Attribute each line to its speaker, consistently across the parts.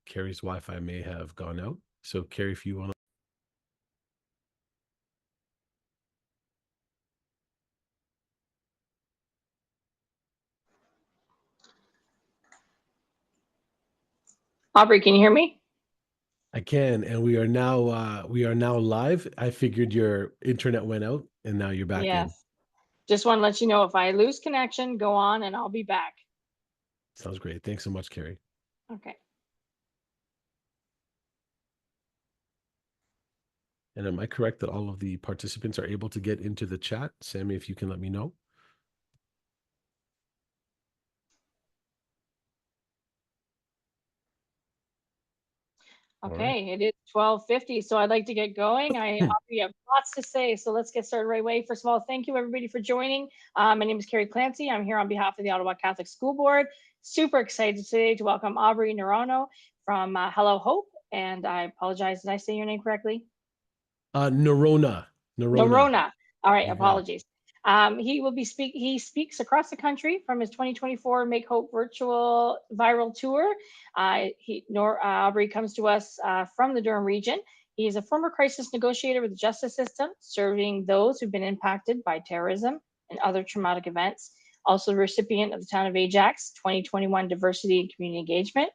Speaker 1: Carrie's Wi-Fi may have gone out. So Carrie, if you want to.
Speaker 2: Aubrey, can you hear me?
Speaker 1: I can, and we are now live. I figured your internet went out and now you're back in.
Speaker 2: Yes. Just want to let you know if I lose connection, go on and I'll be back.
Speaker 1: Sounds great. Thanks so much, Carrie.
Speaker 2: Okay.
Speaker 1: And am I correct that all of the participants are able to get into the chat? Sammy, if you can let me know. All right.
Speaker 2: Okay, it is 12:50, so I'd like to get going. We have lots to say, so let's get started right away. First of all, thank you everybody for joining. My name is Carrie Clancy. I'm here on behalf of the Ottawa Catholic School Board. Super excited today to welcome Aubrey Narono from Hello Hope, and I apologize, did I say your name correctly?
Speaker 1: Nerona.
Speaker 2: Norona. All right,
Speaker 1: You got it.
Speaker 2: apologies. He speaks across the country from his 2024 Make Hope virtual viral tour. Aubrey comes to us from the Durham region. He is a former crisis negotiator with the justice system, serving those who've been impacted by terrorism and other traumatic events. Also the recipient of the Town of Ajax 2021 Diversity and Community Engagement.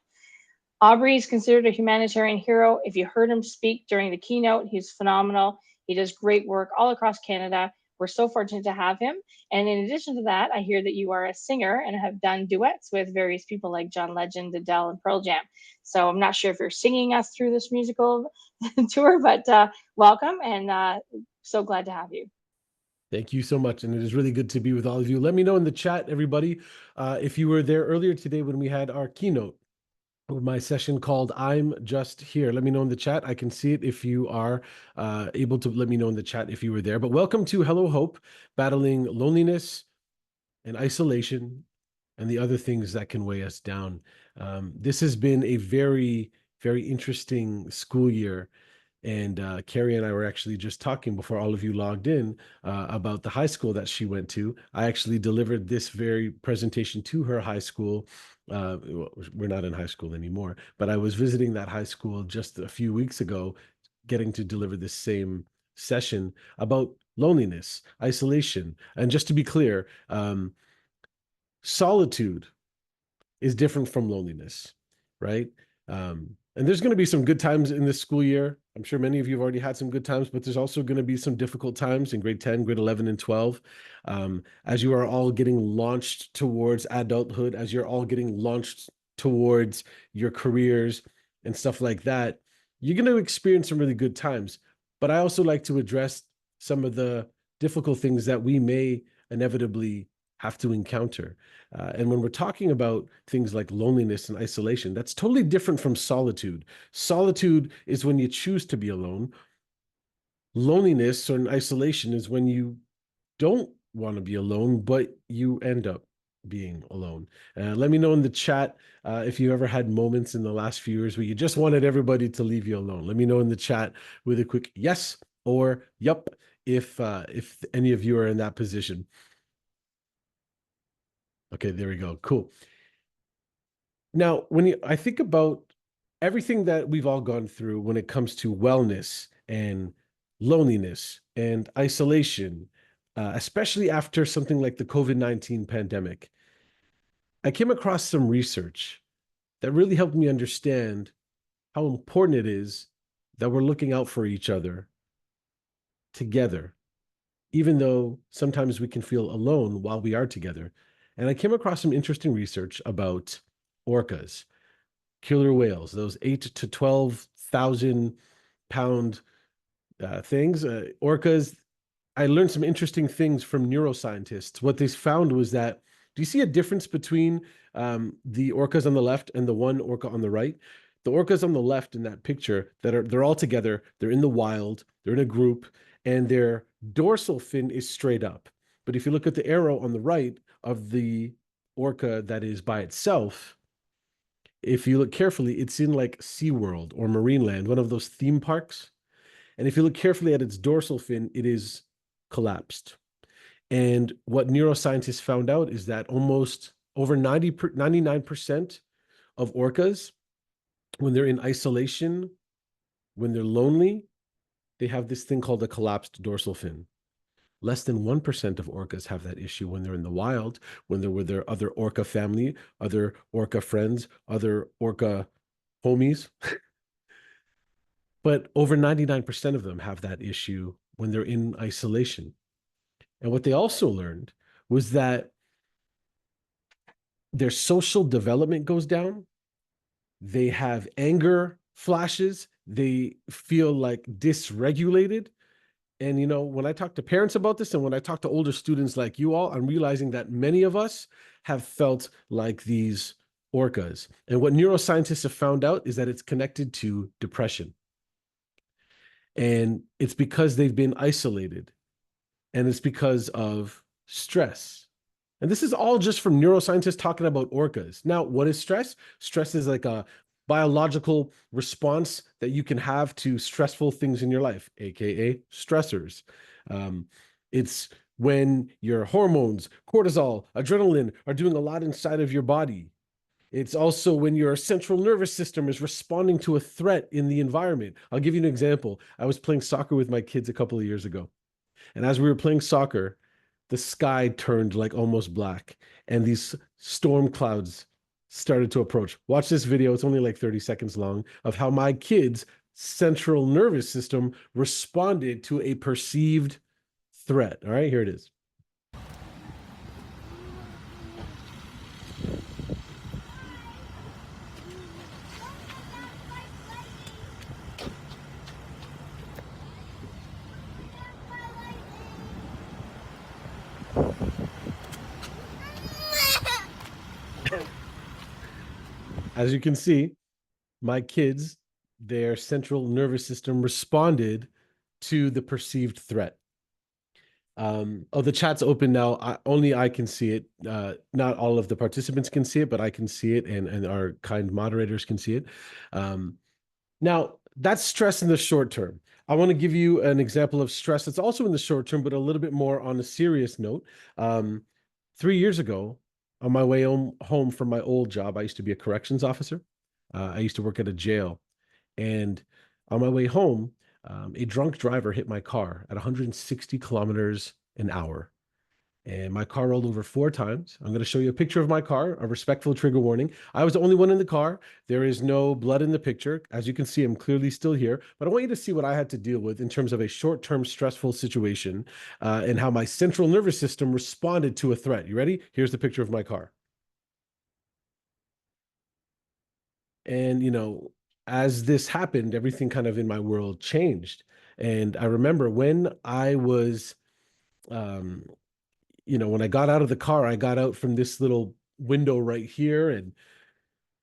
Speaker 2: Aubrey is considered a humanitarian hero. If you heard him speak during the keynote, he's phenomenal. He does great work all across Canada. We're so fortunate to have him. And in addition to that, I hear that you are a singer and have done duets with various people like John Legend, Adele, and Pearl Jam. So I'm not sure if you're singing us through this musical tour, but welcome and so glad to have you.
Speaker 1: Thank you so much. And it is really good to be with all of you. Let me know in the chat, everybody, if you were there earlier today when we had our keynote, my session called I'm Just Here. Let me know in the chat. I can see it if you are able to let me know in the chat if you were there. But welcome to Hello Hope, battling loneliness and isolation and the other things that can weigh us down. This has been a very, very interesting school year. And Carrie and I were actually just talking before all of you logged in about the high school that she went to. I actually delivered this very presentation to her high school. We're not in high school anymore, but I was visiting that high school just a few weeks ago, getting to deliver this same session about loneliness, isolation. And just to be clear, solitude is different from loneliness, right? And there's going to be some good times in this school year. I'm sure many of you have already had some good times, but there's also going to be some difficult times in grade 10, grade 11, and 12. As you are all getting launched towards adulthood, as you're all getting launched towards your careers and stuff like that, you're going to experience some really good times. But I also like to address some of the difficult things that we may inevitably have to encounter. And when we're talking about things like loneliness and isolation, that's totally different from solitude. Solitude is when you choose to be alone. Loneliness or isolation is when you don't want to be alone, but you end up being alone. Let me know in the chat if you ever had moments in the last few years where you just wanted everybody to leave you alone. Let me know in the chat with a quick yes or yup if any of you are in that position. Okay, there we go. Cool. Now, I think about everything that we've all gone through when it comes to wellness and loneliness and isolation, especially after something like the COVID-19 pandemic, I came across some research that really helped me understand how important it is that we're looking out for each other together, even though sometimes we can feel alone while we are together. And I came across some interesting research about orcas, killer whales, those 8 to 12,000 pound things. Orcas, I learned some interesting things from neuroscientists. What they found was that, do you see a difference between the orcas on the left and the one orca on the right? The orcas on the left in that picture, they're all together, they're in the wild, they're in a group, and their dorsal fin is straight up. But if you look at the arrow on the right of the orca that is by itself, if you look carefully, it's in like SeaWorld or Marineland, one of those theme parks. And if you look carefully at its dorsal fin, it is collapsed. And what neuroscientists found out is that almost over 99% of orcas when they're in isolation, when they're lonely, they have this thing called a collapsed dorsal fin. Less than 1% of orcas have that issue when they're in the wild, when they're with their other orca family, other orca friends, other orca homies. But over 99% of them have that issue when they're in isolation. And what they also learned was that their social development goes down. They have anger flashes. They feel like dysregulated. And, you know, when I talk to parents about this and when I talk to older students like you all, I'm realizing that many of us have felt like these orcas. And what neuroscientists have found out is that it's connected to depression. And it's because they've been isolated, and it's because of stress. And this is all just from neuroscientists talking about orcas. Now, what is stress? Stress is like a biological response that you can have to stressful things in your life, aka stressors. It's when your hormones, cortisol, adrenaline are doing a lot inside of your body. It's also when your central nervous system is responding to a threat in the environment. I'll give you an example. I was playing soccer with my kids a couple of years ago. And as we were playing soccer, the sky turned like almost black, and these storm clouds started to approach. Watch this video. It's only like 30 seconds long of how my kids' central nervous system responded to a perceived threat. All right, here it is. As you can see, my kids, their central nervous system responded to the perceived threat. Oh, the chat's open now. Only I can see it. Not all of the participants can see it, but I can see it, and our kind moderators can see it. Now, that's stress in the short term. I want to give you an example of stress that's also in the short term, but a little bit more on a serious note. 3 years ago, on my way home from my old job, I used to be a corrections officer. I used to work at a jail. And on my way home, a drunk driver hit my car at 160 kilometers an hour. And my car rolled over 4 times. I'm going to show you a picture of my car, a respectful trigger warning. I was the only one in the car. There is no blood in the picture. As you can see, I'm clearly still here. But I want you to see what I had to deal with in terms of a short-term stressful situation and how my central nervous system responded to a threat. You ready? Here's the picture of my car. And, you know, as this happened, everything kind of in my world changed. And I remember when I was when I got out of the car, I got out from this little window right here, and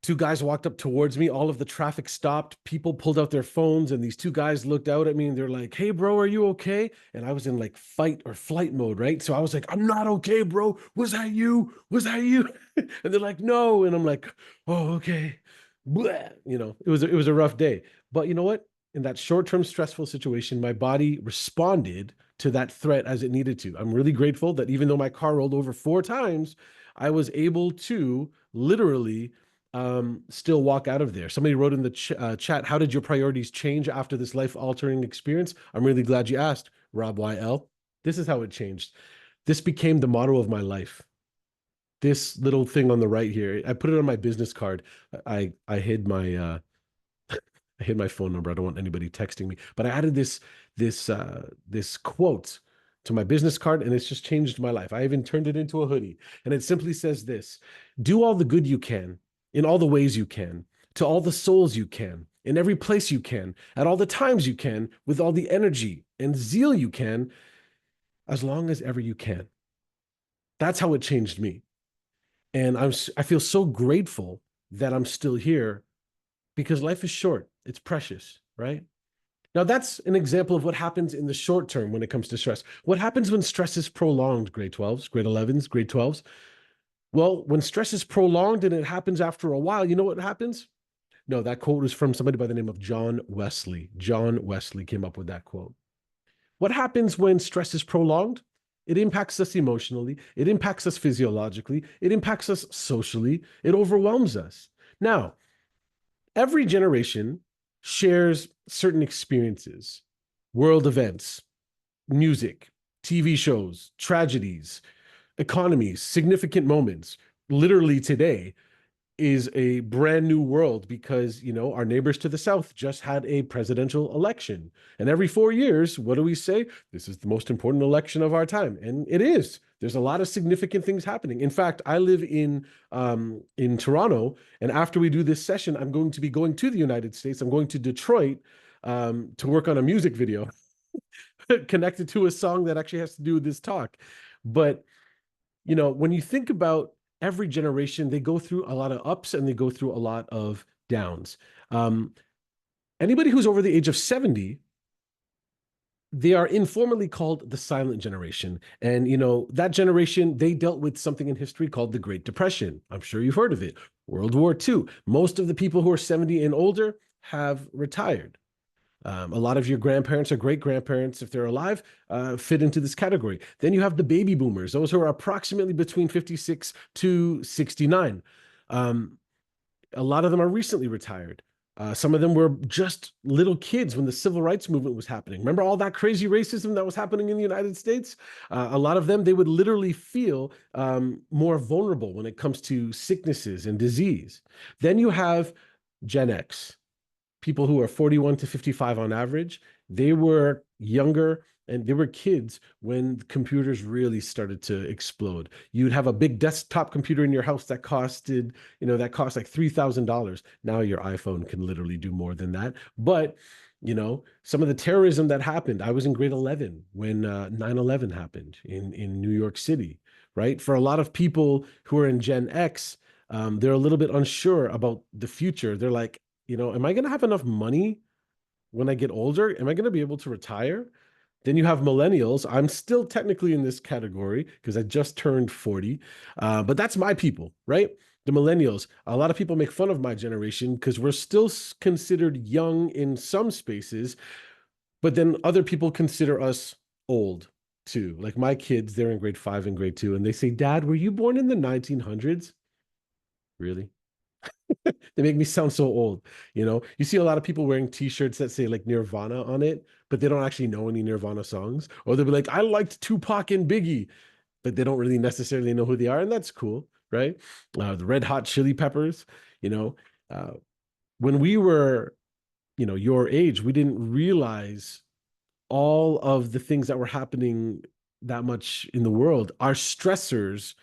Speaker 1: 2 guys walked up towards me. All of the traffic stopped. People pulled out their phones, and these 2 guys looked out at me and they're like, "Hey, bro, are you okay?" And I was in like fight or flight mode, right? So I was like, "I'm not okay, bro. Was that you? Was that you?" And they're like, "No." And I'm like, "Oh, okay." Blah. It was a rough day. But you know what? In that short-term stressful situation, my body responded to that threat as it needed to. I'm really grateful that even though my car rolled over 4 times, I was able to literally still walk out of there. Somebody wrote in the chat, "How did your priorities change after this life-altering experience?" I'm really glad you asked, Rob YL. This is how it changed. This became the motto of my life. This little thing on the right here, I put it on my business card. I hid my I hid my phone number. I don't want anybody texting me. But I added this quote to my business card, and it's just changed my life. I even turned it into a hoodie. And it simply says this: "Do all the good you can, in all the ways you can, to all the souls you can, in every place you can, at all the times you can, with all the energy and zeal you can, as long as ever you can." That's how it changed me. And I feel so grateful that I'm still here, because life is short. It's precious, right? Now, that's an example of what happens in the short term when it comes to stress. What happens when stress is prolonged, grade 12s, grade 11s, grade 12s? Well, when stress is prolonged and it happens after a while, you know what happens? No, that quote is from somebody by the name of John Wesley. John Wesley came up with that quote. What happens when stress is prolonged? It impacts us emotionally. It impacts us physiologically. It impacts us socially. It overwhelms us. Now, every generation shares certain experiences, world events, music, TV shows, tragedies, economies, significant moments. Literally today is a brand new world because, our neighbors to the south just had a presidential election. And every 4 years, what do we say? This is the most important election of our time. And it is. There's a lot of significant things happening. In fact, I live in Toronto, and after we do this session, I'm going to be going to the United States. I'm going to Detroit to work on a music video connected to a song that actually has to do with this talk. But when you think about every generation, they go through a lot of ups and they go through a lot of downs. Anybody who's over the age of 70, they are informally called the silent generation. And, that generation, they dealt with something in history called the Great Depression. I'm sure you've heard of it. World War II. Most of the people who are 70 and older have retired. A lot of your grandparents or great-grandparents, if they're alive, fit into this category. Then you have the baby boomers, those who are approximately between 56 to 69. A lot of them are recently retired. Some of them were just little kids when the civil rights movement was happening. Remember all that crazy racism that was happening in the United States? A lot of them, they would literally feel more vulnerable when it comes to sicknesses and disease. Then you have Gen X. People who are 41 to 55 on average, they were younger and they were kids when computers really started to explode. You'd have a big desktop computer in your house that cost like $3,000. Now your iPhone can literally do more than that. But, some of the terrorism that happened, I was in grade 11 when 9/11 happened in New York City, right? For a lot of people who are in Gen X, they're a little bit unsure about the future. They're like, am I going to have enough money when I get older? Am I going to be able to retire? Then you have millennials. I'm still technically in this category because I just turned 40. But that's my people, right? The millennials. A lot of people make fun of my generation because we're still considered young in some spaces, but then other people consider us old too. Like my kids, they're in grade 5 and grade 2, and they say, Dad, were you born in the 1900s? Really? They make me sound so old. You see a lot of people wearing t-shirts that say like Nirvana on it, but they don't actually know any Nirvana songs. Or they'll be like, I liked Tupac and Biggie, but they don't really necessarily know who they are. And that's cool, right? The Red Hot Chili Peppers, uh, when we were, your age, we didn't realize all of the things that were happening that much in the world. Our stressors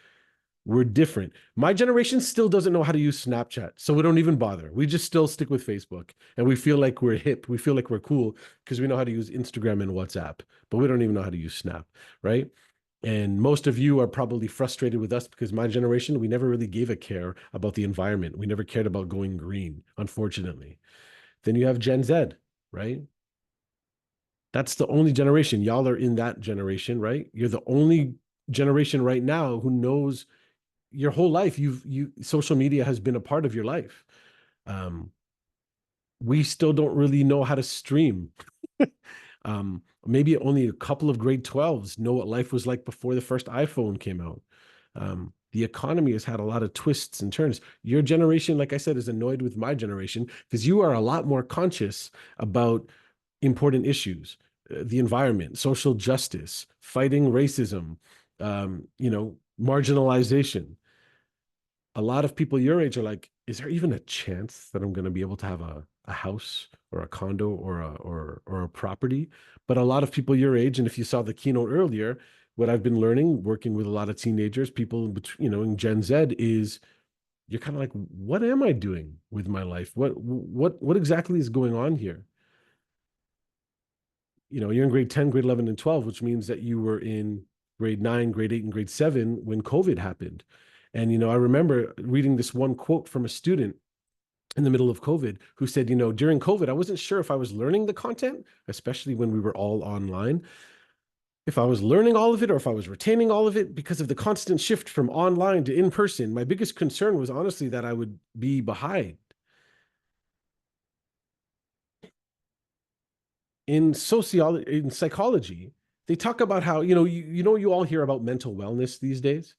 Speaker 1: we're different. My generation still doesn't know how to use Snapchat, so we don't even bother. We just still stick with Facebook, and we feel like we're hip. We feel like we're cool because we know how to use Instagram and WhatsApp, but we don't even know how to use Snap, right? And most of you are probably frustrated with us because my generation, we never really gave a care about the environment. We never cared about going green, unfortunately. Then you have Gen Z, right? That's the only generation. Y'all are in that generation, right? You're the only generation right now who knows your whole life, social media has been a part of your life. We still don't really know how to stream. Maybe only a couple of grade 12s know what life was like before the first iPhone came out. The economy has had a lot of twists and turns. Your generation, like I said, is annoyed with my generation because you are a lot more conscious about important issues, the environment, social justice, fighting racism, marginalization. A lot of people your age are like, is there even a chance that I'm going to be able to have a house or a condo or a property? But a lot of people your age, and if you saw the keynote earlier, what I've been learning, working with a lot of teenagers, people, in Gen Z, is you're kind of like, what am I doing with my life? What exactly is going on here? You're in grade 10, grade 11, and 12, which means that you were in grade 9, grade 8, and grade 7 when COVID happened. And, I remember reading this one quote from a student in the middle of COVID who said, during COVID, I wasn't sure if I was learning the content, especially when we were all online, if I was learning all of it or if I was retaining all of it because of the constant shift from online to in person. My biggest concern was honestly that I would be behind. In sociology, in psychology, they talk about how, you all hear about mental wellness these days.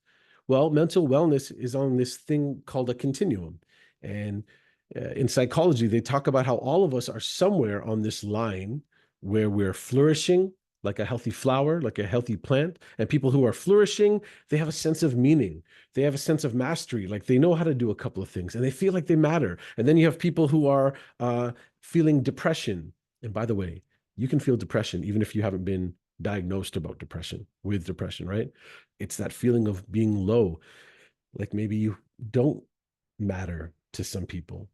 Speaker 1: Well, mental wellness is on this thing called a continuum. And In psychology, they talk about how all of us are somewhere on this line where we're flourishing like a healthy flower, like a healthy plant. And people who are flourishing, they have a sense of meaning. They have a sense of mastery, like they know how to do a couple of things and they feel like they matter. And then you have people who are feeling depression. And by the way, you can feel depression even if you haven't been diagnosed about depression, with depression, right? It's that feeling of being low, like maybe you don't matter to some people.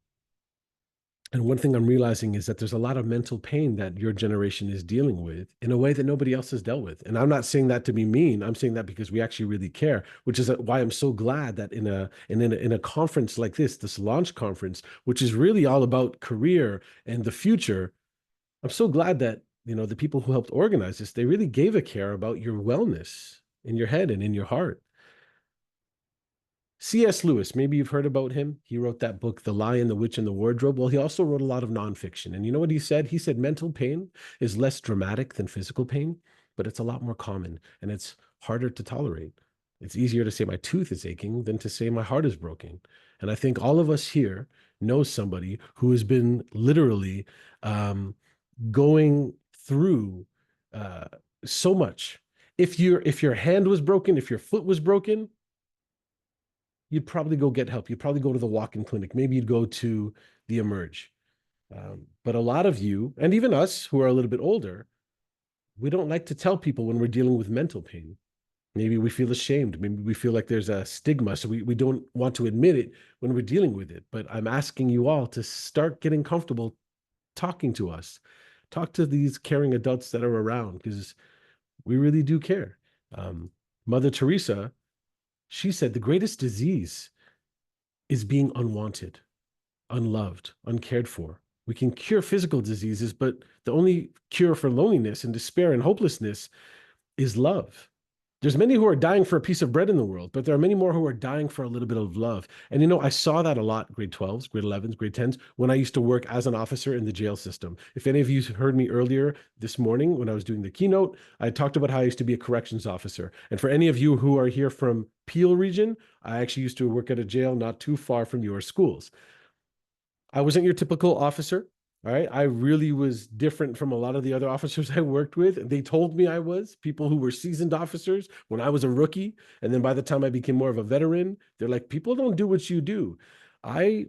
Speaker 1: And one thing I'm realizing is that there's a lot of mental pain that your generation is dealing with in a way that nobody else has dealt with. And I'm not saying that to be mean. I'm saying that because we actually really care, which is why I'm so glad that in a conference like this launch conference, which is really all about career and the future, I'm so glad that, the people who helped organize this, they really gave a care about your wellness in your head and in your heart. C.S. Lewis, maybe you've heard about him. He wrote that book, The Lion, the Witch, and the Wardrobe. Well, he also wrote a lot of nonfiction. And you know what he said? He said mental pain is less dramatic than physical pain, but it's a lot more common and it's harder to tolerate. It's easier to say my tooth is aching than to say my heart is broken. And I think all of us here know somebody who has been literally going through so much. If your hand was broken, if your foot was broken, you'd probably go get help. You'd probably go to the walk-in clinic. Maybe you'd go to the Emerge. But a lot of you, and even us who are a little bit older, we don't like to tell people when we're dealing with mental pain. Maybe we feel ashamed. Maybe we feel like there's a stigma. So we don't want to admit it when we're dealing with it. But I'm asking you all to start getting comfortable talking to us. Talk to these caring adults that are around because we really do care. Mother Teresa, she said the greatest disease is being unwanted, unloved, uncared for. We can cure physical diseases, but the only cure for loneliness and despair and hopelessness is love. There's many who are dying for a piece of bread in the world, but there are many more who are dying for a little bit of love. And I saw that a lot, grade 12s, grade 11s, grade 10s, when I used to work as an officer in the jail system. If any of you heard me earlier this morning when I was doing the keynote, I talked about how I used to be a corrections officer. And for any of you who are here from Peel region, I actually used to work at a jail not too far from your schools. I wasn't your typical officer. All right. I really was different from a lot of the other officers I worked with. They told me I was people who were seasoned officers when I was a rookie. And then by the time I became more of a veteran, they're like, people don't do what you do. I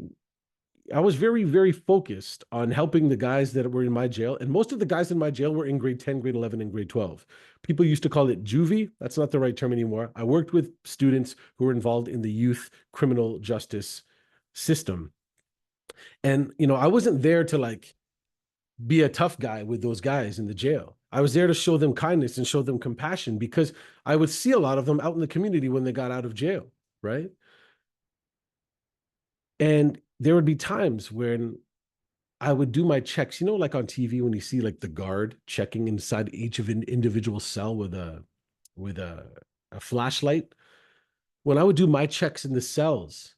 Speaker 1: was very, very focused on helping the guys that were in my jail. And most of the guys in my jail were in grade 10, grade 11, and grade 12. People used to call it juvie. That's not the right term anymore. I worked with students who were involved in the youth criminal justice system. And, I wasn't there to be a tough guy with those guys in the jail. I was there to show them kindness and show them compassion because I would see a lot of them out in the community when they got out of jail, right? And there would be times when I would do my checks, like on TV when you see the guard checking inside each of an individual cell with a flashlight. When I would do my checks in the cells,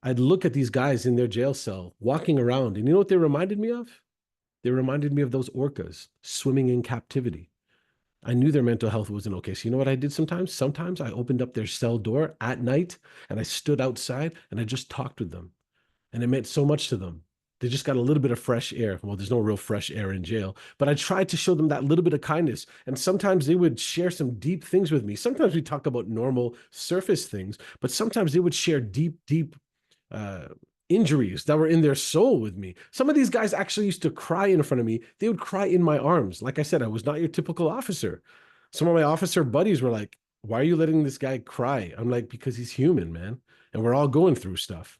Speaker 1: I'd look at these guys in their jail cell walking around, and you know what they reminded me of? They reminded me of those orcas swimming in captivity. I knew their mental health wasn't okay. So you know what I did sometimes? Sometimes I opened up their cell door at night and I stood outside and I just talked with them. And it meant so much to them. They just got a little bit of fresh air. Well, there's no real fresh air in jail, but I tried to show them that little bit of kindness. And sometimes they would share some deep things with me. Sometimes we talk about normal surface things, but sometimes they would share deep, deep injuries that were in their soul with me. Some of these guys actually used to cry in front of me. They would cry in my arms. Like I said, I was not your typical officer. Some of my officer buddies were like, why are you letting this guy cry? I'm like, because he's human, man. And we're all going through stuff.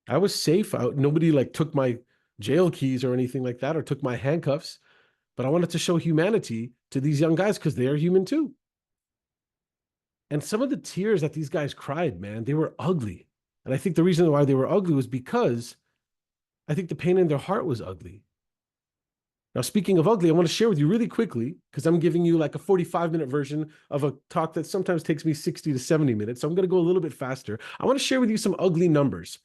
Speaker 1: I was safe. Nobody took my jail keys or anything like that or took my handcuffs. But I wanted to show humanity to these young guys because they are human too. And some of the tears that these guys cried, man, they were ugly. And I think the reason why they were ugly was because I think the pain in their heart was ugly. Now, speaking of ugly, I want to share with you really quickly, because I'm giving you a 45-minute version of a talk that sometimes takes me 60 to 70 minutes. So I'm going to go a little bit faster. I want to share with you some ugly numbers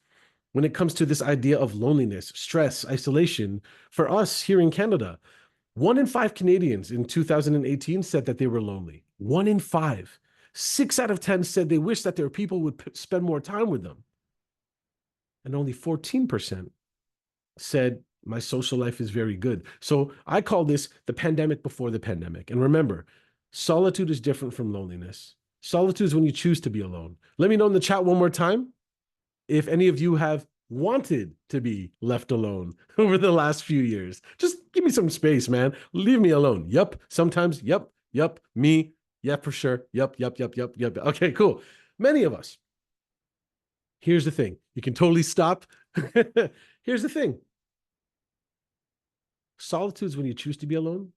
Speaker 1: when it comes to this idea of loneliness, stress, isolation. For us here in Canada, 1 in 5 Canadians in 2018 said that they were lonely. 1 in 5. 6 out of 10 said they wish that their people would spend more time with them. and only 14% said my social life is very good. So I call this the pandemic before the pandemic. And remember, solitude is different from loneliness. Solitude is when you choose to be alone. Let me know in the chat one more time if any of you have wanted to be left alone over the last few years. Just give me some space, man. Leave me alone. Yup. Sometimes, yup, me. Yeah, for sure. Yup. Okay, cool. Many of us. Here's the thing. You can totally stop. Here's the thing. Solitude is when you choose to be alone.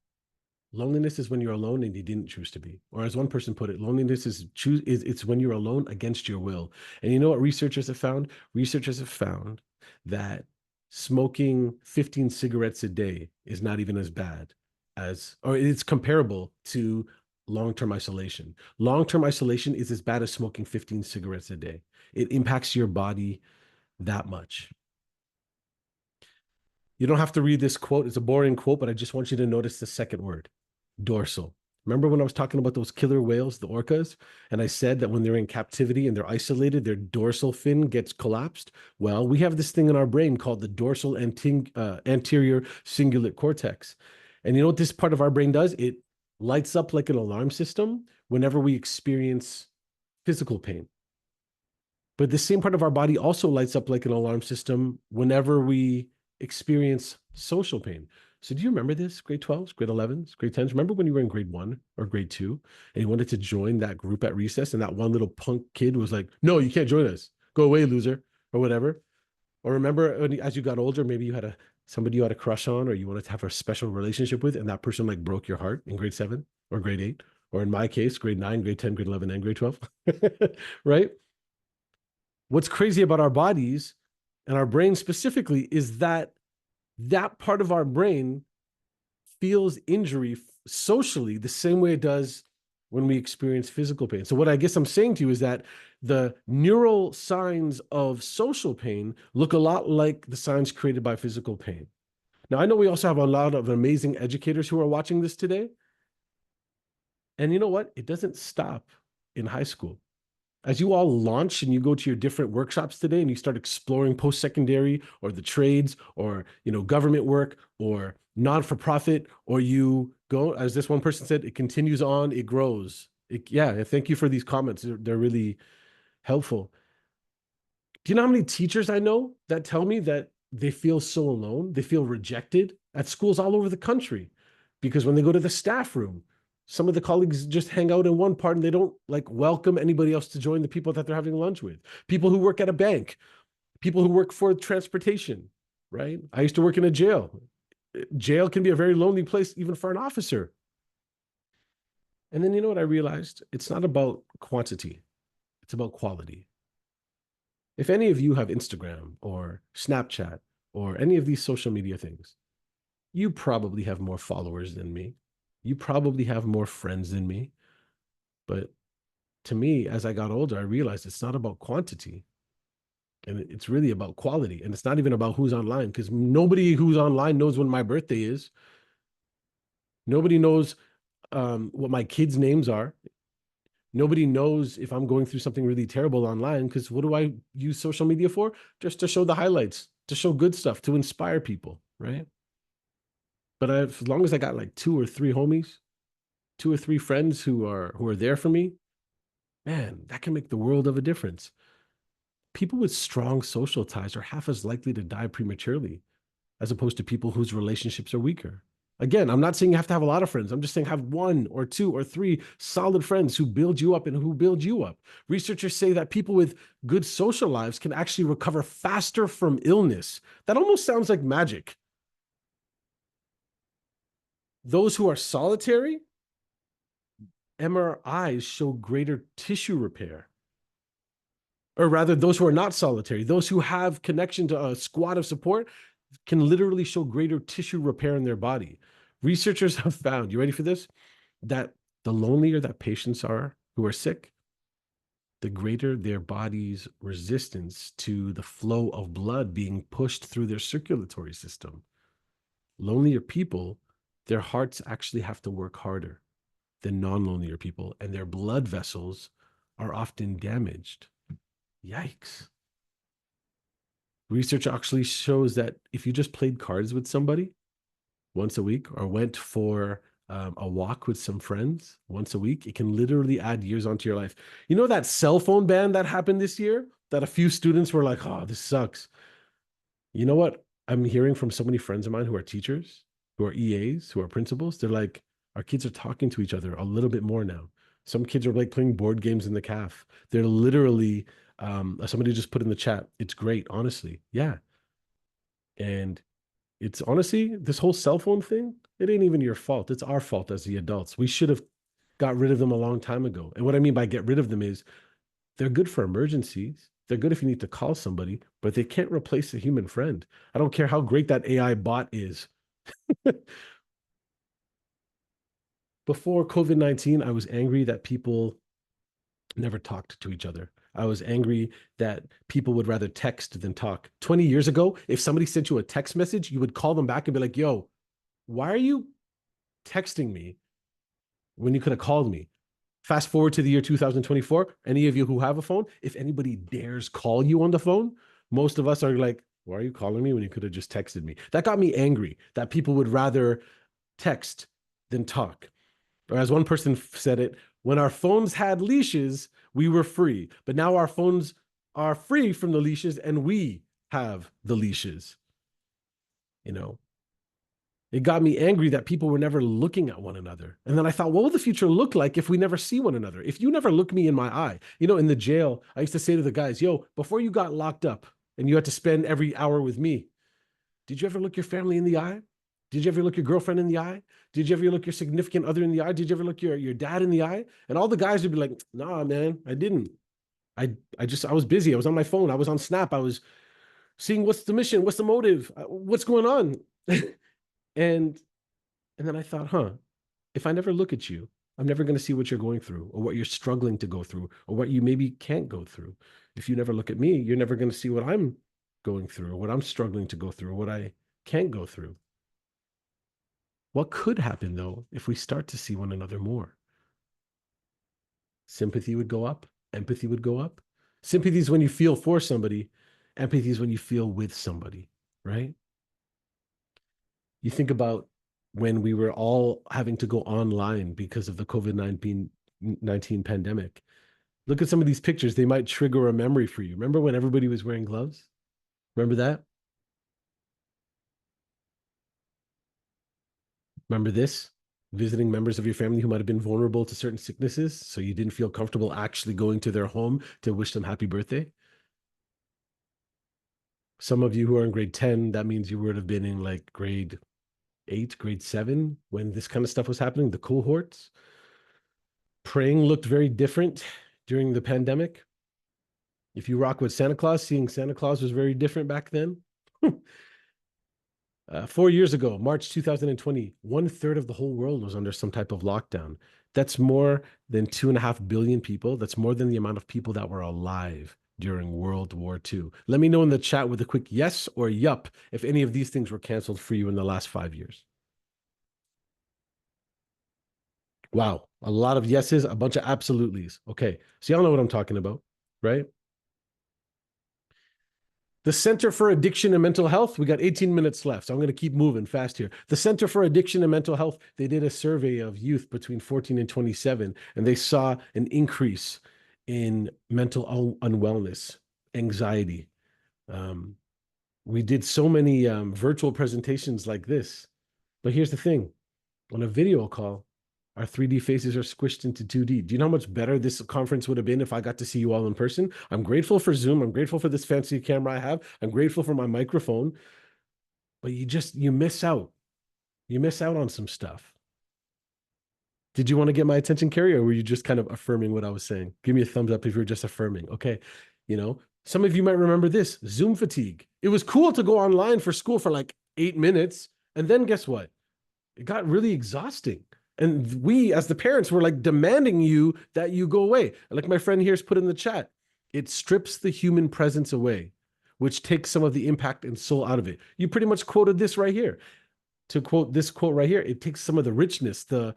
Speaker 1: Loneliness is when you're alone and you didn't choose to be. Or as one person put it, loneliness is it's when you're alone against your will. And you know what researchers have found? Researchers have found that smoking 15 cigarettes a day is not even as bad as, or it's comparable to long-term isolation. Long-term isolation is as bad as smoking 15 cigarettes a day. It impacts your body that much. You don't have to read this quote. It's a boring quote, but I just want you to notice the second word, dorsal. Remember when I was talking about those killer whales, the orcas, and I said that when they're in captivity and they're isolated, their dorsal fin gets collapsed? Well, we have this thing in our brain called the dorsal anterior cingulate cortex. And you know what this part of our brain does? It lights up like an alarm system whenever we experience physical pain. But the same part of our body also lights up like an alarm system whenever we experience social pain. So do you remember this? Grade 12s, grade 11s, grade 10s? Remember when you were in grade 1 or grade 2 and you wanted to join that group at recess and that one little punk kid was like, no, you can't join us. Go away, loser, or whatever. Or remember as you got older, maybe you had somebody you had a crush on or you wanted to have a special relationship with and that person like broke your heart in grade 7 or grade 8, or in my case, grade 9, grade 10, grade 11, and grade 12, right? What's crazy about our bodies and our brain specifically is that part of our brain feels injury socially the same way it does when we experience physical pain. So what I guess I'm saying to you is that the neural signs of social pain look a lot like the signs created by physical pain. Now, I know we also have a lot of amazing educators who are watching this today. And you know what? It doesn't stop in high school. As you all launch and you go to your different workshops today and you start exploring post-secondary or the trades or, government work or non-for-profit, or you go, as this one person said, it continues on, it grows. Thank you for these comments. They're really helpful. Do you know how many teachers I know that tell me that they feel so alone, they feel rejected at schools all over the country? Because when they go to the staff room, some of the colleagues just hang out in one part and they don't welcome anybody else to join the people that they're having lunch with. People who work at a bank, people who work for transportation, right? I used to work in a jail. Jail can be a very lonely place, even for an officer. And then you know what I realized? It's not about quantity. It's about quality. If any of you have Instagram or Snapchat or any of these social media things, you probably have more followers than me. You probably have more friends than me. But to me, as I got older, I realized it's not about quantity. And it's really about quality. And it's not even about who's online, because nobody who's online knows when my birthday is. Nobody knows what my kids' names are. Nobody knows if I'm going through something really terrible online, because what do I use social media for? Just to show the highlights, to show good stuff, to inspire people, right? But as long as I got 2 or 3 homies, 2 or 3 friends who are there for me, man, that can make the world of a difference. People with strong social ties are half as likely to die prematurely as opposed to people whose relationships are weaker. Again, I'm not saying you have to have a lot of friends. I'm just saying have 1 or 2 or 3 solid friends who build you up and who build you up. Researchers say that people with good social lives can actually recover faster from illness. That almost sounds like magic. Those who are solitary, MRIs show greater tissue repair. Or rather, those who are not solitary, those who have connection to a squad of support can literally show greater tissue repair in their body. Researchers have found, you ready for this? That the lonelier that patients are who are sick, the greater their body's resistance to the flow of blood being pushed through their circulatory system. Lonelier people, their hearts actually have to work harder than non-lonelier people, and their blood vessels are often damaged. Yikes. Research actually shows that if you just played cards with somebody once a week or went for a walk with some friends once a week, it can literally add years onto your life. You know that cell phone ban that happened this year that a few students were like, oh, this sucks. You know what? I'm hearing from so many friends of mine who are teachers, who are EAs, who are principals. They're like, our kids are talking to each other a little bit more now. Some kids are like playing board games in the caf. They're literally, somebody just put in the chat, it's great, honestly. Yeah. And it's honestly, this whole cell phone thing, it ain't even your fault. It's our fault as the adults. We should have got rid of them a long time ago. And what I mean by get rid of them is they're good for emergencies. They're good if you need to call somebody, but they can't replace a human friend. I don't care how great that AI bot is. Before COVID-19, I was angry that people never talked to each other. I was angry that people would rather text than talk. 20 years ago, if somebody sent you a text message, you would call them back and be like, yo, why are you texting me when you could have called me? Fast forward to the year 2024, any of you who have a phone, if anybody dares call you on the phone, most of us are like, why are you calling me when you could have just texted me? That got me angry that people would rather text than talk. Or as one person said it, when our phones had leashes, we were free. But now our phones are free from the leashes and we have the leashes. You know, it got me angry that people were never looking at one another. And then I thought, what will the future look like if we never see one another? If you never look me in my eye, you know, in the jail, I used to say to the guys, yo, before you got locked up and you had to spend every hour with me, did you ever look your family in the eye? Did you ever look your girlfriend in the eye? Did you ever look your significant other in the eye? Did you ever look your dad in the eye? And all the guys would be like, nah, man, I didn't. I was busy. I was on my phone. I was on Snap. I was seeing what's the mission, what's the motive, what's going on. and then I thought, if I never look at you, I'm never going to see what you're going through or what you're struggling to go through or what you maybe can't go through. If you never look at me, you're never going to see what I'm going through or what I'm struggling to go through or what I can't go through. What could happen, though, if we start to see one another more? Sympathy would go up. Empathy would go up. Sympathy is when you feel for somebody. Empathy is when you feel with somebody, right? You think about when we were all having to go online because of the COVID-19 pandemic. Look at some of these pictures. They might trigger a memory for you. Remember when everybody was wearing gloves? Remember that? Remember this? Visiting members of your family who might have been vulnerable to certain sicknesses, so you didn't feel comfortable actually going to their home to wish them happy birthday. Some of you who are in grade 10, that means you would have been in like grade 8, grade 7 when this kind of stuff was happening, the cohorts. Praying looked very different during the pandemic. If you rock with Santa Claus, seeing Santa Claus was very different back then. 4 years ago, March 2020, 1/3 of the whole world was under some type of lockdown. That's more than 2.5 billion people. That's more than the amount of people that were alive during World War II. Let me know in the chat with a quick yes or yup if any of these things were canceled for you in the last 5 years. Wow, a lot of yeses, a bunch of absolutelys. Okay, so y'all know what I'm talking about, right? The Center for Addiction and Mental Health, we got 18 minutes left, so I'm going to keep moving fast here. The Center for Addiction and Mental Health, they did a survey of youth between 14 and 27, and they saw an increase in mental unwellness, anxiety. We did so many virtual presentations like this, but here's the thing. On a video call, our 3D faces are squished into 2D. Do you know how much better this conference would have been if I got to see you all in person? I'm grateful for Zoom. I'm grateful for this fancy camera I have. I'm grateful for my microphone. But you miss out. You miss out on some stuff. Did you want to get my attention, Carrie, or were you just kind of affirming what I was saying? Give me a thumbs up if you're just affirming. Okay. You know, some of you might remember this, Zoom fatigue. It was cool to go online for school for like 8 minutes. And then guess what? It got really exhausting. And we, as the parents, were like demanding that you go away. Like my friend here's put in the chat, it strips the human presence away, which takes some of the impact and soul out of it. You pretty much quoted this right here. To quote this quote right here, it takes some of the richness, the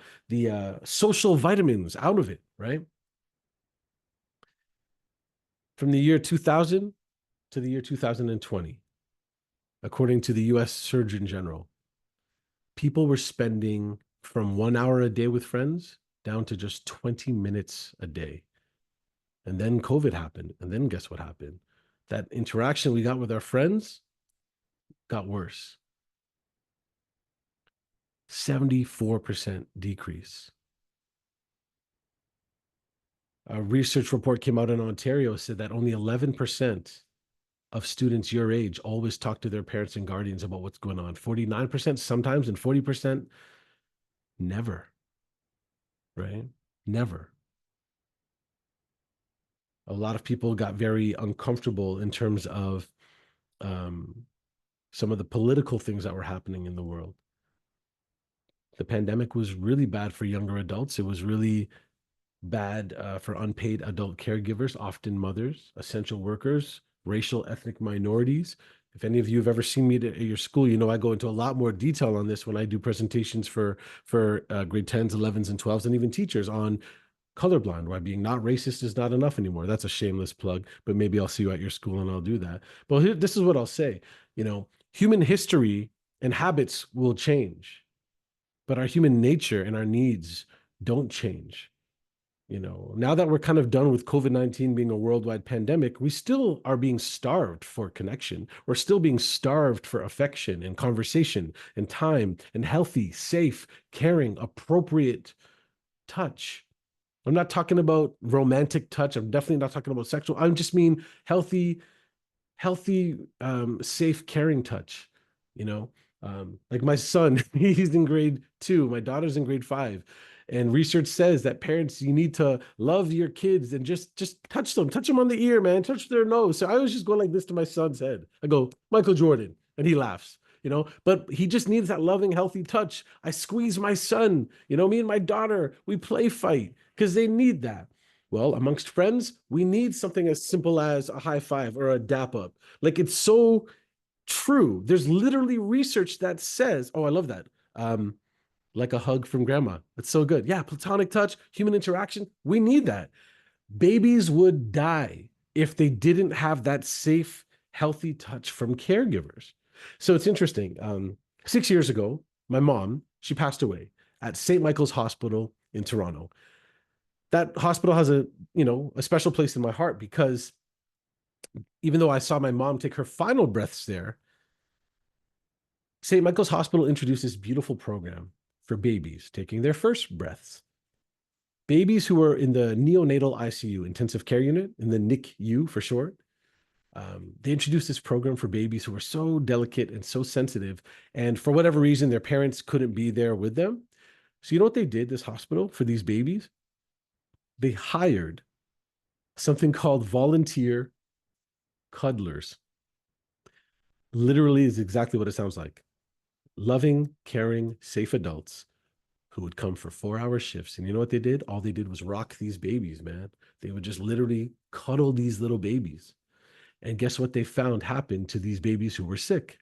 Speaker 1: social vitamins out of it, right? From the year 2000 to the year 2020, according to the US Surgeon General, people were spending from 1 hour a day with friends down to just 20 minutes a day. And then COVID happened. And then guess what happened? That interaction we got with our friends got worse. 74% decrease. A research report came out in Ontario said that only 11% of students your age always talk to their parents and guardians about what's going on. 49% sometimes, and 40% never, right? Never. A lot of people got very uncomfortable in terms of some of the political things that were happening in the world. The pandemic was really bad for younger adults. It was really bad for unpaid adult caregivers, often mothers, essential workers, racial, ethnic minorities. If any of you have ever seen me at your school, you know I go into a lot more detail on this when I do presentations for grade 10s, 11s, and 12s, and even teachers on colorblind, why being not racist is not enough anymore. That's a shameless plug, but maybe I'll see you at your school and I'll do that. But here, this is what I'll say. You know, human history and habits will change, but our human nature and our needs don't change. You know, now that we're kind of done with COVID-19 being a worldwide pandemic, we still are being starved for connection. We're still being starved for affection and conversation and time and healthy, safe, caring, appropriate touch. I'm not talking about romantic touch. I'm definitely not talking about sexual. I just mean healthy, safe, caring touch. You know, like my son, he's in grade 2. My daughter's in grade 5. And research says that parents, you need to love your kids and just touch them on the ear, man, touch their nose. So I always just go like this to my son's head. I go, Michael Jordan, and he laughs, you know, but he just needs that loving, healthy touch. I squeeze my son, you know, me and my daughter, we play fight because they need that. Well, amongst friends, we need something as simple as a high five or a dap up. Like, it's so true. There's literally research that says, oh, I love that. Like a hug from grandma. It's so good. Yeah, platonic touch, human interaction. We need that. Babies would die if they didn't have that safe, healthy touch from caregivers. So it's interesting. 6 years ago, my mom, she passed away at St. Michael's Hospital in Toronto. That hospital has a special place in my heart because even though I saw my mom take her final breaths there, St. Michael's Hospital introduced this beautiful program for babies taking their first breaths. Babies who are in the neonatal ICU, intensive care unit, in the NICU for short. They introduced this program for babies who were so delicate and so sensitive. And for whatever reason, their parents couldn't be there with them. So you know what they did, this hospital, for these babies? They hired something called volunteer cuddlers. Literally is exactly what it sounds like. Loving, caring, safe adults who would come for 4-hour shifts. And you know what they did? All they did was rock these babies, man. They would just literally cuddle these little babies. And guess what they found happened to these babies who were sick?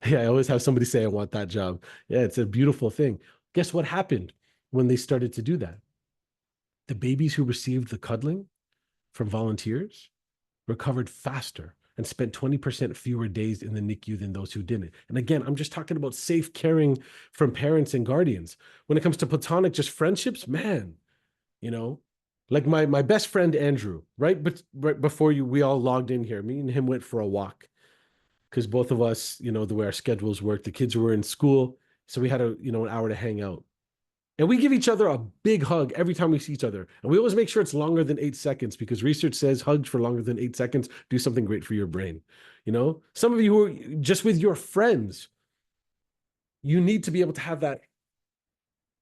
Speaker 1: Yeah, I always have somebody say, I want that job. Yeah, it's a beautiful thing. Guess what happened when they started to do that? The babies who received the cuddling from volunteers recovered faster and spent 20% fewer days in the NICU than those who didn't. And again, I'm just talking about safe caring from parents and guardians. When it comes to platonic, just friendships, man, you know, like my best friend, Andrew, right before we all logged in here, me and him went for a walk because both of us, you know, the way our schedules work, the kids were in school. So we had an hour to hang out. And we give each other a big hug every time we see each other. And we always make sure it's longer than 8 seconds because research says hugs for longer than 8 seconds do something great for your brain. You know, some of you who are just with your friends, you need to be able to have that,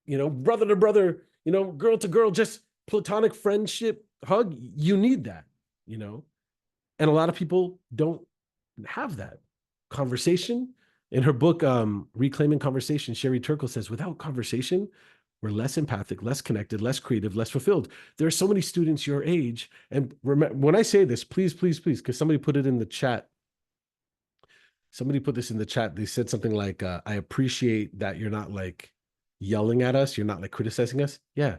Speaker 1: you know, brother to brother, you know, girl to girl, just platonic friendship hug. You need that, you know, and a lot of people don't have that conversation. In her book, Reclaiming Conversation, Sherry Turkle says, without conversation, we're less empathic, less connected, less creative, less fulfilled. There are so many students your age. And remember, when I say this, please, because somebody put it in the chat. Somebody put this in the chat. They said something like, I appreciate that you're not like yelling at us. You're not like criticizing us. Yeah.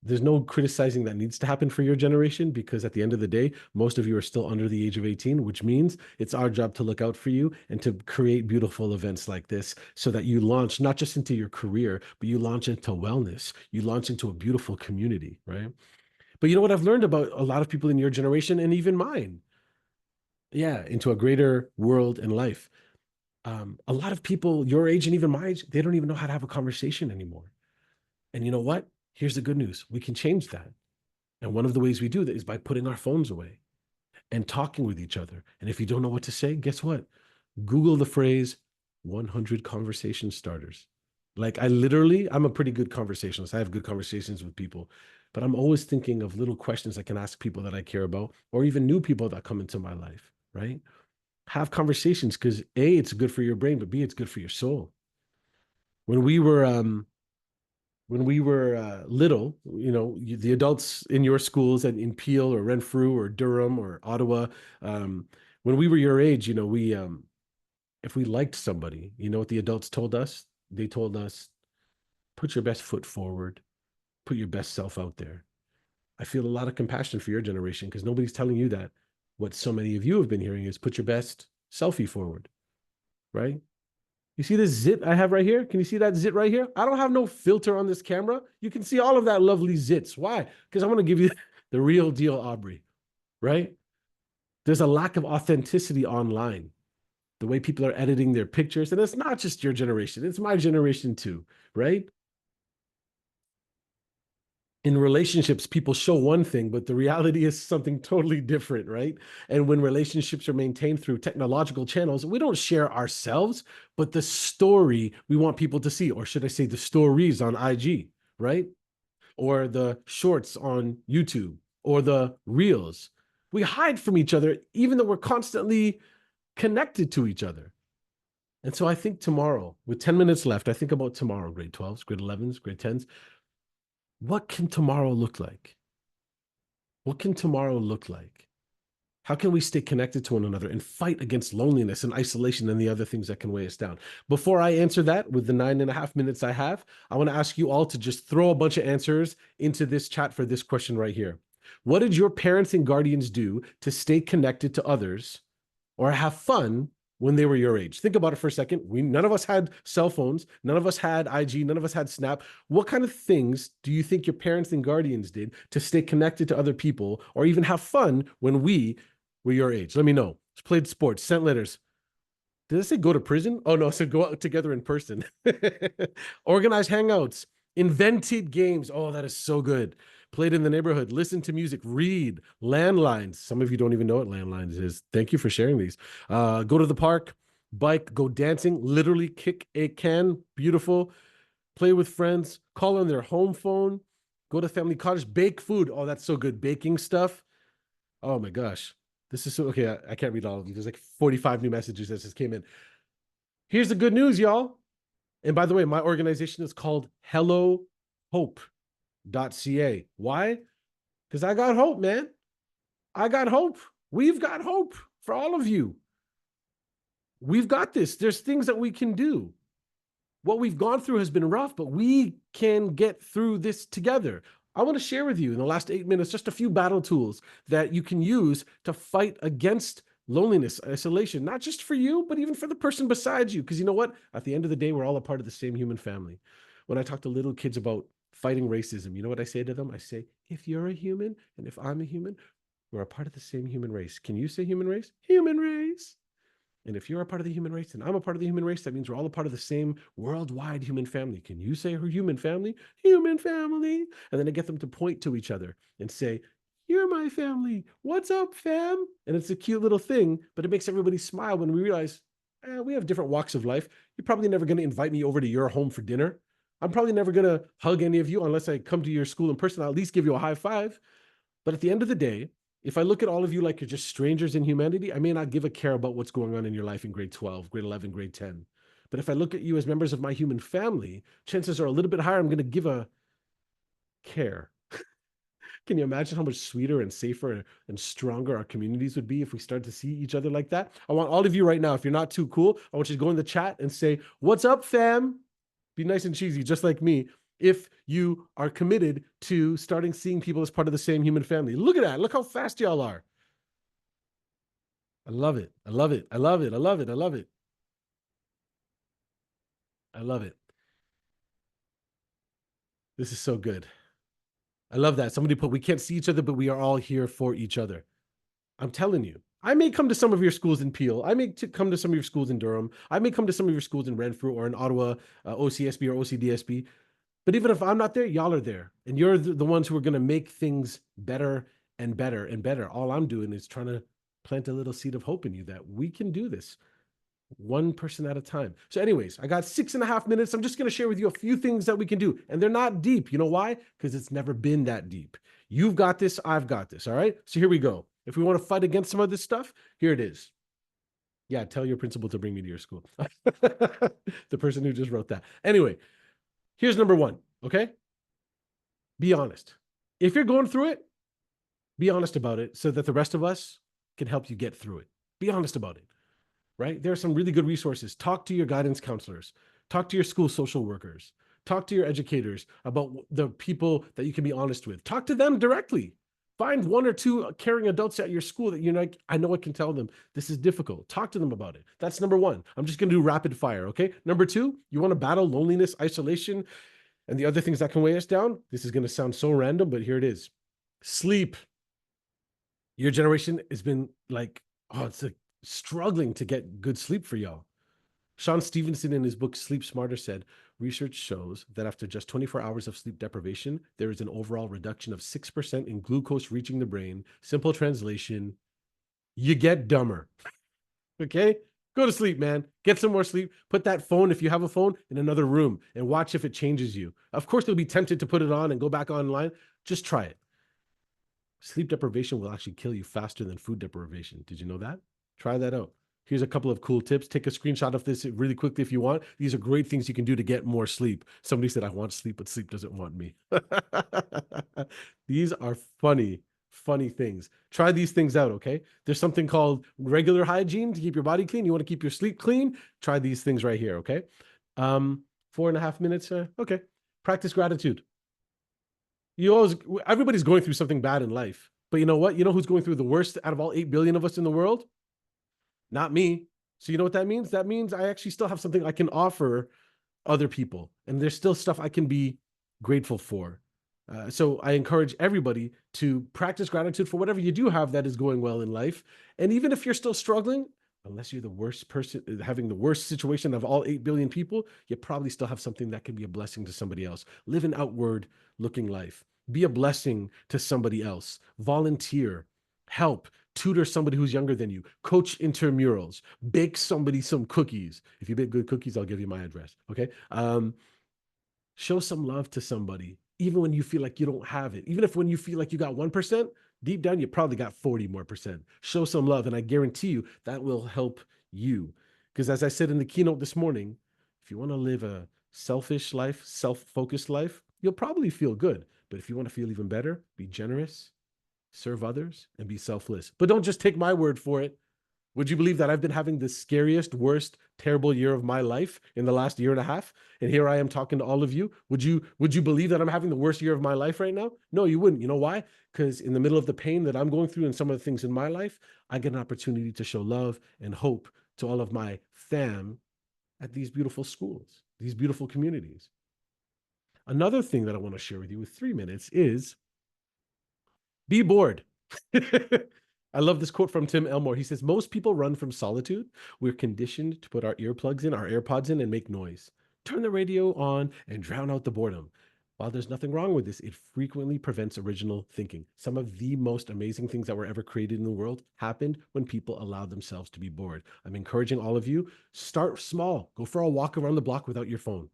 Speaker 1: there's no criticizing that needs to happen for your generation, because at the end of the day, most of you are still under the age of 18, which means it's our job to look out for you and to create beautiful events like this so that you launch not just into your career, but you launch into wellness, you launch into a beautiful community, right? But you know what I've learned about a lot of people in your generation and even mine? Yeah, into a greater world and life. A lot of people your age and even my age, they don't even know how to have a conversation anymore. And you know what? Here's the good news. We can change that. And one of the ways we do that is by putting our phones away and talking with each other. And if you don't know what to say, guess what? Google the phrase 100 conversation starters. Like I'm a pretty good conversationalist. I have good conversations with people, but I'm always thinking of little questions I can ask people that I care about, or even new people that come into my life, right? Have conversations because A, it's good for your brain, but B, it's good for your soul. When we were little, the adults in your schools and in Peel or Renfrew or Durham or Ottawa, when we were your age, we if we liked somebody, you know what the adults told us? They told us, put your best foot forward, put your best self out there. I feel a lot of compassion for your generation because nobody's telling you that. What so many of you have been hearing is put your best selfie forward, right? You see this zit I have right here? Can you see that zit right here? I don't have no filter on this camera. You can see all of that lovely zits. Why? Because I want to give you the real deal, Aubrey, right? There's a lack of authenticity online. The way people are editing their pictures, and it's not just your generation, it's my generation too, right? In relationships, people show one thing, but the reality is something totally different, right? And when relationships are maintained through technological channels, we don't share ourselves, but the story we want people to see, or should I say the stories on IG, right? Or the shorts on YouTube, or the reels. We hide from each other, even though we're constantly connected to each other. And so I think tomorrow, with 10 minutes left, I think about tomorrow, grade 12s, grade 11s, grade 10s. What can tomorrow look like? What can tomorrow look like? How can we stay connected to one another and fight against loneliness and isolation and the other things that can weigh us down? Before I answer that with the 9.5 minutes I have, I want to ask you all to just throw a bunch of answers into this chat for this question right here. What did your parents and guardians do to stay connected to others or have fun when they were your age? Think about it for a second. None of us had cell phones. None of us had IG. None of us had Snap. What kind of things do you think your parents and guardians did to stay connected to other people or even have fun when we were your age? Let me know. Played sports, sent letters. Did I say go to prison? Oh, no, I said go out together in person. Organized hangouts, invented games. Oh, that is so good. Played in the neighborhood, listen to music, read, landlines. Some of you don't even know what landlines is. Thank you for sharing these. Go to the park, bike, go dancing, literally kick a can. Beautiful. Play with friends, call on their home phone, go to family cottage, bake food. Oh, that's so good. Baking stuff. Oh my gosh. This is so, okay. I can't read all of these. There's like 45 new messages that just came in. Here's the good news, y'all. And by the way, my organization is called Hello Hope. .ca. Why? Because I got hope, man. I got hope. We've got hope for all of you. We've got this. There's things that we can do. What we've gone through has been rough, but we can get through this together. I want to share with you in the last 8 minutes just a few battle tools that you can use to fight against loneliness, isolation, not just for you, but even for the person beside you. Because you know what? At the end of the day, we're all a part of the same human family. When I talk to little kids about fighting racism, you know what I say to them? I say, if you're a human and if I'm a human, we're a part of the same human race. Can you say human race? Human race. And if you're a part of the human race and I'm a part of the human race, that means we're all a part of the same worldwide human family. Can you say her human family? Human family. And then I get them to point to each other and say, you're my family. What's up, fam? And it's a cute little thing, but it makes everybody smile when we realize we have different walks of life. You're probably never going to invite me over to your home for dinner. I'm probably never going to hug any of you unless I come to your school in person. I'll at least give you a high five. But at the end of the day, if I look at all of you like you're just strangers in humanity, I may not give a care about what's going on in your life in grade 12, grade 11, grade 10. But if I look at you as members of my human family, chances are a little bit higher I'm going to give a care. Can you imagine how much sweeter and safer and stronger our communities would be if we start to see each other like that? I want all of you right now, if you're not too cool, I want you to go in the chat and say, what's up, fam? Be nice and cheesy, just like me. if you are committed to starting seeing people as part of the same human family. Look at that. Look how fast y'all are. I love it. I love it. I love it. I love it. I love it. I love it. This is so good. I love that. Somebody put, we can't see each other, but we are all here for each other. I'm telling you, I may come to some of your schools in Peel. I may come to some of your schools in Durham. I may come to some of your schools in Renfrew or in Ottawa, OCSB or OCDSB. But even if I'm not there, y'all are there. And you're the ones who are going to make things better and better and better. All I'm doing is trying to plant a little seed of hope in you that we can do this one person at a time. So anyways, I got 6.5 minutes. I'm just going to share with you a few things that we can do. And they're not deep. You know why? Because it's never been that deep. You've got this. I've got this. All right. So here we go. If we want to fight against some of this stuff, here it is. Yeah, tell your principal to bring me to your school. The person who just wrote that. Anyway, here's number one, okay? Be honest. If you're going through it, be honest about it so that the rest of us can help you get through it. Be honest about it, right? There are some really good resources. Talk to your guidance counselors. Talk to your school social workers. Talk to your educators about the people that you can be honest with. Talk to them directly. Find one or two caring adults at your school that you're like, I know I can tell them this is difficult. Talk to them about it. That's number one. I'm just going to do rapid fire, okay? Number two, you want to battle loneliness, isolation, and the other things that can weigh us down? This is going to sound so random, but here it is. Sleep. Your generation has been like, oh, it's like struggling to get good sleep for y'all. Sean Stevenson in his book Sleep Smarter said, research shows that after just 24 hours of sleep deprivation, there is an overall reduction of 6% in glucose reaching the brain. Simple translation, you get dumber. Okay? Go to sleep, man. Get some more sleep. Put that phone, if you have a phone, in another room and watch if it changes you. Of course, you'll be tempted to put it on and go back online. Just try it. Sleep deprivation will actually kill you faster than food deprivation. Did you know that? Try that out. Here's a couple of cool tips. Take a screenshot of this really quickly if you want. These are great things you can do to get more sleep. Somebody said, I want sleep, but sleep doesn't want me. These are funny, funny things. Try these things out, okay? There's something called regular hygiene to keep your body clean. You want to keep your sleep clean? Try these things right here, okay? 4.5 minutes, okay. Practice gratitude. Everybody's going through something bad in life. But you know what? You know who's going through the worst out of all 8 billion of us in the world? Not me. So you know what that means? That means I actually still have something I can offer other people. And there's still stuff I can be grateful for. So I encourage everybody to practice gratitude for whatever you do have that is going well in life. And even if you're still struggling, unless you're the worst person, having the worst situation of all 8 billion people, you probably still have something that can be a blessing to somebody else. Live an outward looking life. Be a blessing to somebody else. Volunteer. Help. Tutor somebody who's younger than you. Coach intramurals. Bake somebody some cookies. If you bake good cookies, I'll give you my address. Okay. Show some love to somebody, even when you feel like you don't have it. Even if when you feel like you got 1%, deep down, you probably got 40 more percent. Show some love. And I guarantee you that will help you. Because as I said in the keynote this morning, if you want to live a selfish life, self-focused life, you'll probably feel good. But if you want to feel even better, be generous, serve others, and be selfless. But don't just take my word for it. Would you believe that I've been having the scariest, worst, terrible year of my life in the last year and a half? And here I am talking to all of you. Would you believe that I'm having the worst year of my life right now? No, you wouldn't. You know why? Because in the middle of the pain that I'm going through and some of the things in my life, I get an opportunity to show love and hope to all of my fam at these beautiful schools, these beautiful communities. Another thing that I want to share with you with 3 minutes is be bored. I love this quote from Tim Elmore. He says, most people run from solitude. We're conditioned to put our earplugs in, our AirPods in, and make noise. Turn the radio on and drown out the boredom. While there's nothing wrong with this, it frequently prevents original thinking. Some of the most amazing things that were ever created in the world happened when people allowed themselves to be bored. I'm encouraging all of you, start small. Go for a walk around the block without your phone.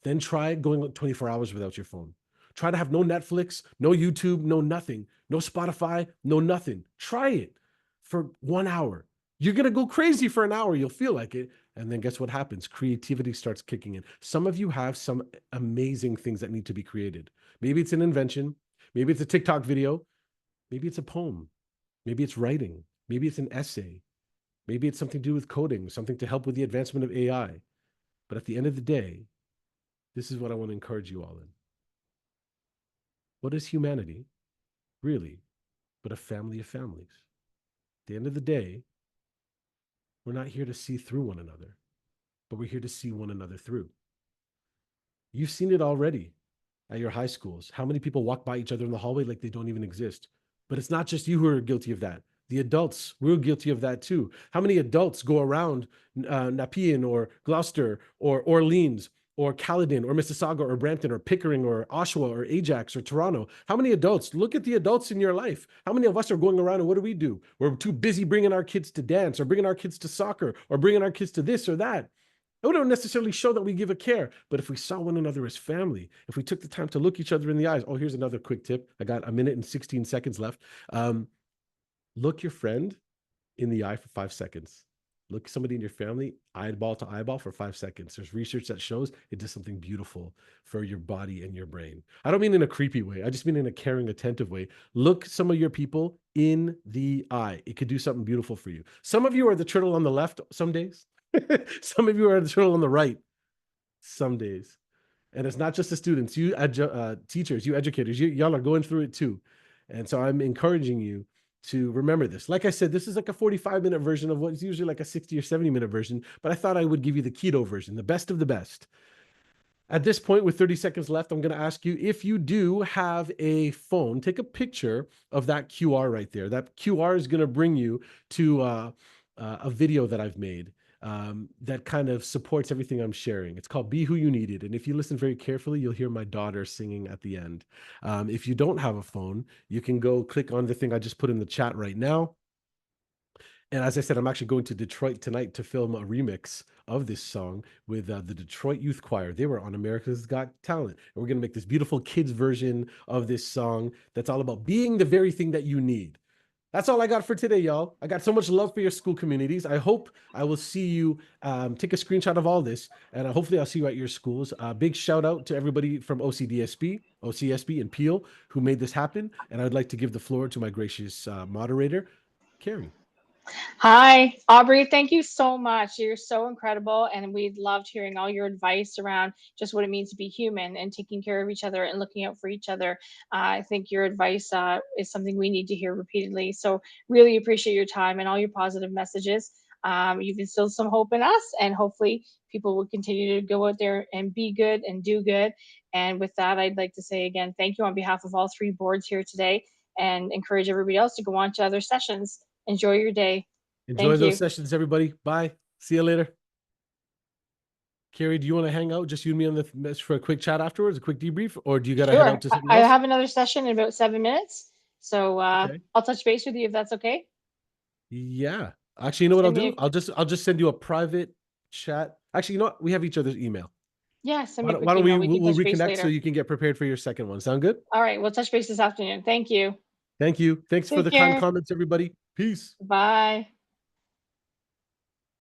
Speaker 1: Then try going 24 hours without your phone. Try to have no Netflix, no YouTube, no nothing, no Spotify, no nothing. Try it for 1 hour. You're going to go crazy for an hour. You'll feel like it. And then guess what happens? Creativity starts kicking in. Some of you have some amazing things that need to be created. Maybe it's an invention. Maybe it's a TikTok video. Maybe it's a poem. Maybe it's writing. Maybe it's an essay. Maybe it's something to do with coding, something to help with the advancement of AI. But at the end of the day, this is what I want to encourage you all in. What is humanity, really, but a family of families? At the end of the day, we're not here to see through one another, but we're here to see one another through. You've seen it already at your high schools. How many people walk by each other in the hallway like they don't even exist? But it's not just you who are guilty of that. The adults, we're guilty of that too. How many adults go around Nepean or Gloucester or Orleans or Caledon or Mississauga or Brampton or Pickering or Oshawa or Ajax or Toronto? How many adults? Look at the adults in your life. How many of us are going around and what do? We're too busy bringing our kids to dance or bringing our kids to soccer or bringing our kids to this or that. It wouldn't necessarily show that we give a care, but if we saw one another as family, if we took the time to look each other in the eyes. Oh, here's another quick tip. I got a minute and 16 seconds left. Look your friend in the eye for 5 seconds. Look somebody in your family eyeball to eyeball for 5 seconds. There's research that shows it does something beautiful for your body and your brain. I don't mean in a creepy way. I just mean in a caring, attentive way. Look some of your people in the eye. It could do something beautiful for you. Some of you are the turtle on the left some days. Some of you are the turtle on the right some days. And it's not just the students, you teachers, you educators, y'all are going through it too. And so I'm encouraging you to remember this. Like I said, this is like a 45-minute version of what's usually like a 60 or 70-minute version, but I thought I would give you the keto version, the best of the best. At this point, with 30 seconds left, I'm going to ask you, if you do have a phone, take a picture of that QR right there. That QR is going to bring you to a video that I've made that kind of supports everything I'm sharing. It's called Be Who You Needed. And if you listen very carefully, you'll hear my daughter singing at the end. If you don't have a phone, you can go click on the thing I just put in the chat right now. And as I said, I'm actually going to Detroit tonight to film a remix of this song with the Detroit Youth Choir. They were on America's Got Talent. And we're going to make this beautiful kids version of this song that's all about being the very thing that you need. That's all I got for today, y'all. I got so much love for your school communities. I hope I will see you take a screenshot of all this, and hopefully I'll see you at your schools. Big shout out to everybody from OCDSB, and Peel who made this happen. And I'd like to give the floor to my gracious moderator, Carrie.
Speaker 2: Hi, Aubrey. Thank you so much. You're so incredible. And we loved hearing all your advice around just what it means to be human and taking care of each other and looking out for each other. I think your advice is something we need to hear repeatedly. So really appreciate your time and all your positive messages. You've instilled some hope in us, and hopefully people will continue to go out there and be good and do good. And with that, I'd like to say again, thank you on behalf of all three boards here today, and encourage everybody else to go on to other sessions. Enjoy your day.
Speaker 1: Enjoy those sessions, everybody. Bye. See you later. Carrie, do you want to hang out, just you and me on the mess for a quick chat afterwards, a quick debrief, or do you got to head out to something else?
Speaker 2: I have another session in about 7 minutes, so okay. I'll touch base with you if that's okay.
Speaker 1: Yeah. Actually, you know what I'll do? I'll just send you a private chat. Actually, you know what? We have each other's email.
Speaker 2: Yeah.
Speaker 1: Why don't we'll reconnect so you can get prepared for your second one. Sound good?
Speaker 2: All right. We'll touch base this afternoon. Thank you.
Speaker 1: Thank you. Thanks for the kind comments, everybody. Peace.
Speaker 2: Bye.